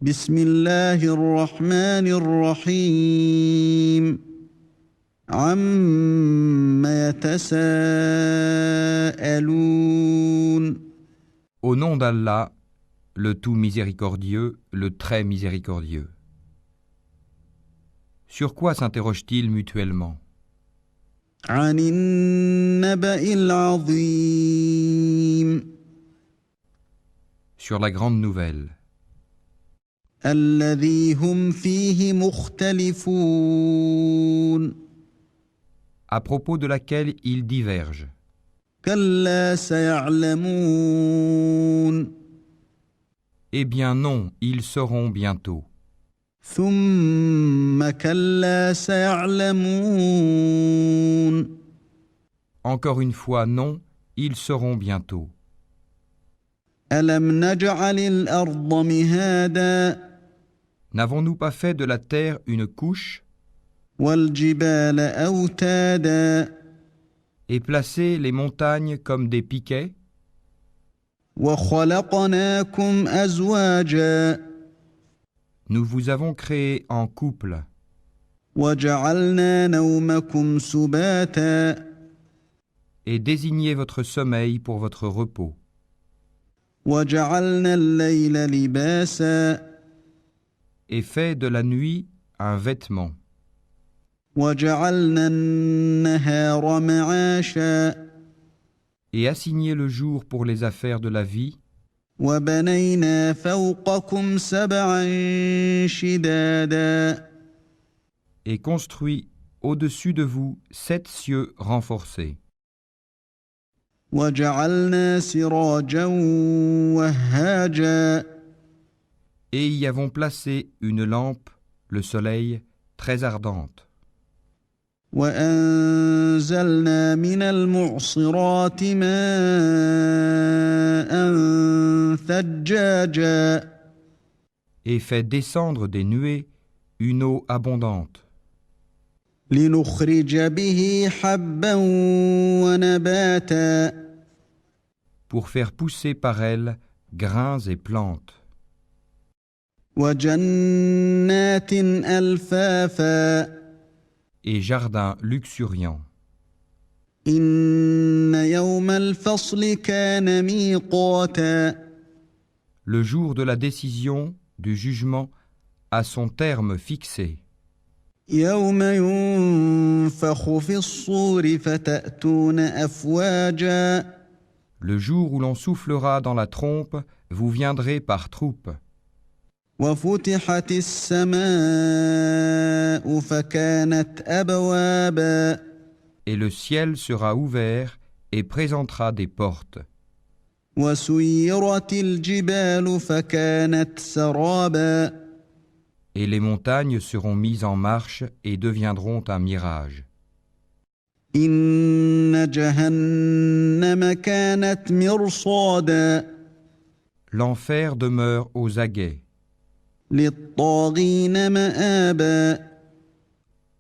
بسم الله الرحمن الرحيم عم يتساءلون. Au nom d'Allah, le tout miséricordieux, le très miséricordieux. Sur quoi s'interrogent-ils mutuellement? عن النبأ العظيم Sur la grande nouvelle, الذي هم فيه مختلفون. à propos de laquelle ils divergent. كلا سيعلمون. Eh bien non, ils sauront bientôt. ثم كلا سيعلمون. Encore une fois, non, ils sauront bientôt. ألم نجعل الأرض مهادا N'avons-nous pas fait de la terre une couche والجبال أوتادا et placé les montagnes comme des piquets وخلقناكم أزواجا Nous vous avons créé en couple وجعلنا نومكم سباتا et désigné votre sommeil pour votre repos وجعلنا الليل لباسا et fait de la nuit un vêtement وجعلنا النهار معاشا et assigné le jour pour les affaires de la vie وبنينا فوقكم سبعا شدادا et construit au-dessus de vous 7 cieux renforcés وجعلنا سراجا وهاجا et y avons placé une lampe, le soleil, très ardente وأنزلنا من المعصرات ماء ثجاجا et fait descendre des nuées une eau abondante لنخرج به حبا ونباتا pour faire pousser par elle grains et plantes وجنات ألفافا et jardins luxuriants. إن يوم الفصل كان ميقاتا Le jour de la décision, du jugement, a son terme fixé. يوم ينفخ في الصور فتأتون أفواجا Le jour où l'on soufflera dans la trompe, vous viendrez par troupes. وفتحت السماء فكانت أبوابا Et le ciel sera ouvert et présentera des portes. وسيرت الجبال فكانت سرابا Et les montagnes seront mises en marche et deviendront un mirage. إن جهنم كانت مرصادا L'enfer demeure aux aguets, للطاغين مآبا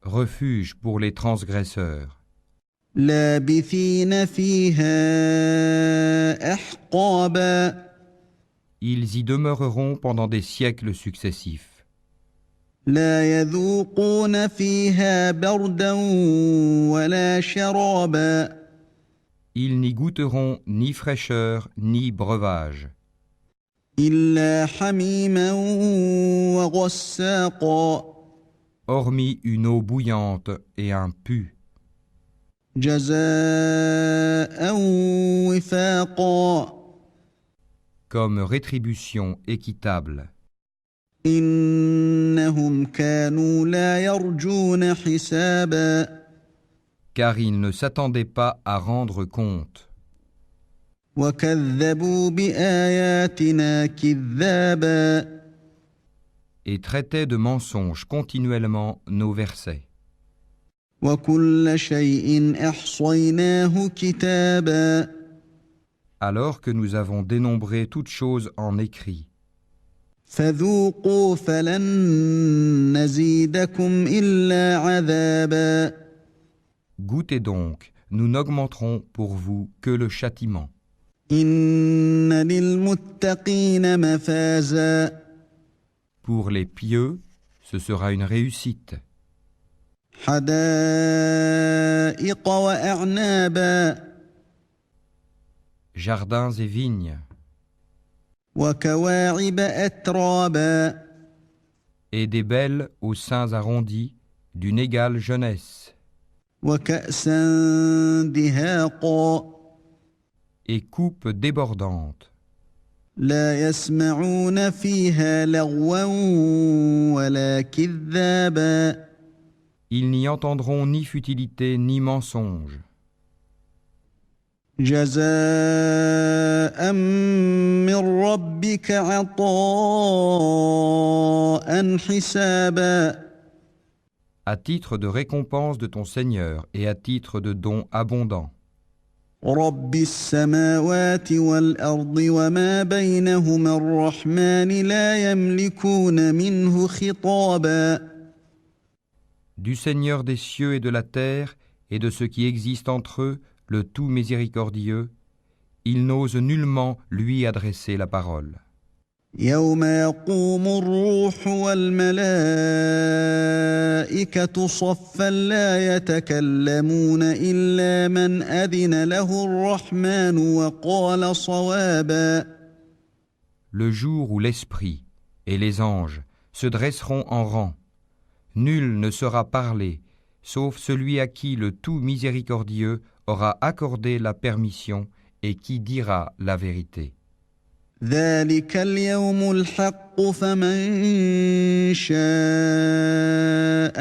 refuge pour les transgresseurs. لابثين فيها أحقابا Ils y demeureront pendant des siècles successifs. لا يذوقون فيها بردا ولا شرابا Ils n'y goûteront ni fraîcheur ni breuvage, إلا حميما وغساقا hormis une eau bouillante et un pu, جزاء وفاقا comme rétribution équitable. إنهم كانوا لا يرجون حسابا Car ils ne s'attendaient pas à rendre compte, وكذبوا بآياتنا كذابا et traitaient de mensonges continuellement nos versets. وكل شيء أحصيناه كتابا Alors que nous avons dénombré toutes choses en écrit. فذوقوا فلن نزيدكم إلا عذابا Goûtez donc, nous n'augmenterons pour vous que le châtiment. إن للمتقين مفازا Pour les pieux, ce sera une réussite. حدائق وأعنابا Jardins et vignes, وكواعب أترابا et des belles aux seins arrondis, d'une égale jeunesse, وكأسا دهاقا et coupes débordantes. لا يسمعون فيها لغوا ولا كذابا Ils n'y entendront ni futilité ni mensonge. جزاء من ربك عطاء حسابا À titre de récompense de ton Seigneur et à titre de don abondant. رب السماوات والأرض وما بينهما الرحمن لا يملكون منه خطابا Du Seigneur des cieux et de la terre, et de ce qui existe entre eux, le tout miséricordieux, ils n'osent nullement lui adresser la parole. يوم يقوم الروح والملائكة صفا لا يتكلمون إلا من أذن له الرحمن وقال صوابا Le jour où l'Esprit et les anges se dresseront en rang, nul ne sera parlé, sauf celui à qui le tout miséricordieux aura accordé la permission et qui dira la vérité. ذلك اليوم الحق فمن شاء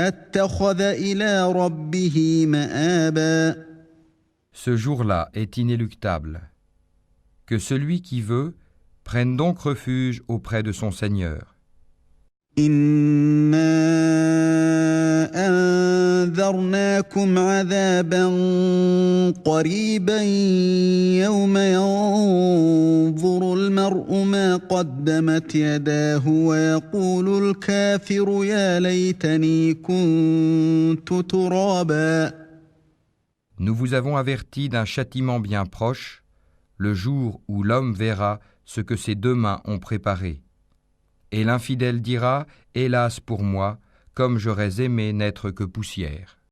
اتخذ إلى ربه مآبا Ce jour-là est inéluctable. Que celui qui veut prenne donc refuge auprès de son Seigneur. إنا أنذرناكم عذابا قريبا يوم ينظر المرء ما قدمت يداه ويقول الكافر يا ليتني كنت ترابا Nous vous avons averti d'un châtiment bien proche, le jour où l'homme verra ce que ses deux mains ont préparé. Et l'infidèle dira « Hélas pour moi, comme j'aurais aimé n'être que poussière ».